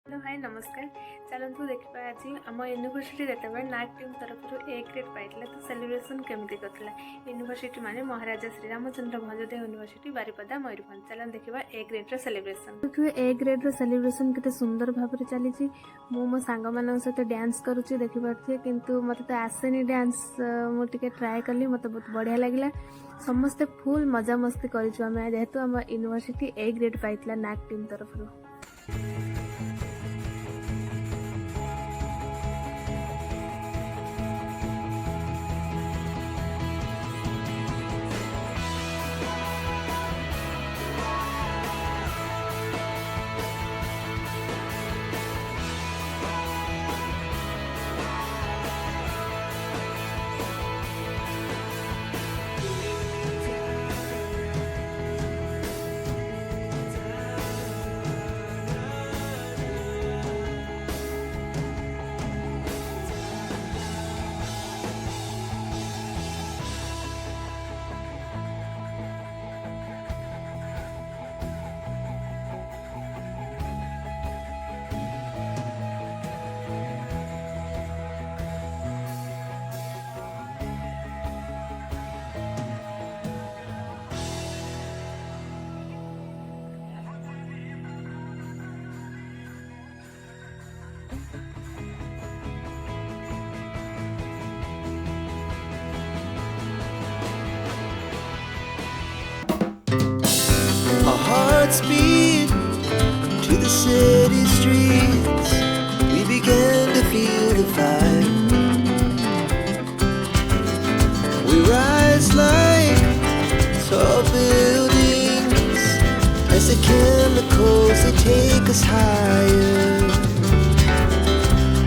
Hello hi नमस्कार। चलतु देखा आज आम यूनिवर्सिटी जिते नाक टीम तरफ ए ग्रेड पाई तो सेलिब्रेशन केमी करता यूनिवर्सिटी माने महाराजा श्रीरामचंद्र भंजदेव यूनिवर्सिटी बारिपदा मयूरभंज। चल देखा A grade celebration. A grade celebration केते सुंदर भाव में चली मो सांग मान सहित डांस करुच्ची देखिपे कि मत तो आसेनी डांस मुझे ट्राए कली मत बहुत बढ़िया लगे। समस्ते फुल मजा मस्ती करूँ आम जेहेतु आम यूनिवर्सिटी ए ग्रेड पाई नाक टीम तरफ। Hearts beat to the city streets. We began to feel the fire. We rise like tall buildings as the chemicals they take us higher.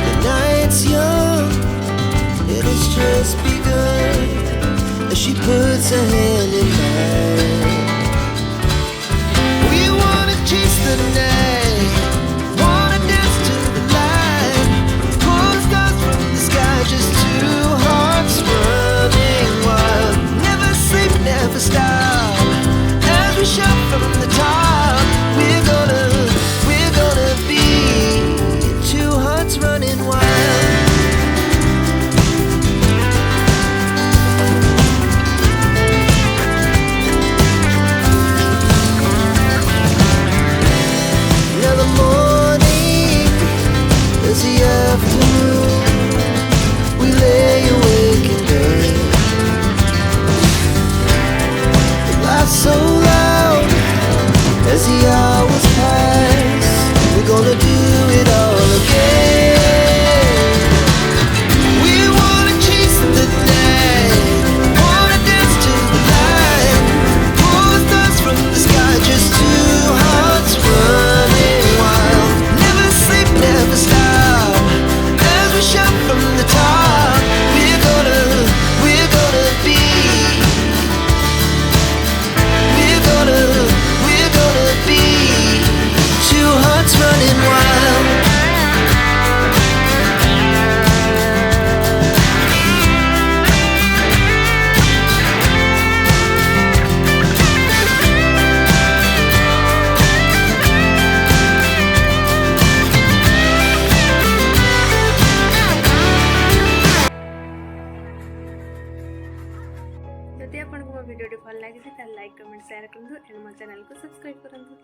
The night's young and it's just begun as she puts her hand in mine. Chase the night, wanna dance to the light, pull stars from the sky, just two hearts running wild. Never sleep, never stop, as we shout from the top. We're gonna be two hearts running wild. The afternoon, we lay awake in bed. The laughs so loud as the hours pass. We're gonna do it all again. We wanna chase the night, wanna dance to the light, pull stars from the sky, just two hearts running wild. Never sleep, never stop. Shout from the top. We're gonna be. We're gonna be two hearts running wild. यदि आपको मो video भल लगी like comment share करूँ and मो channel को subscribe करूँ।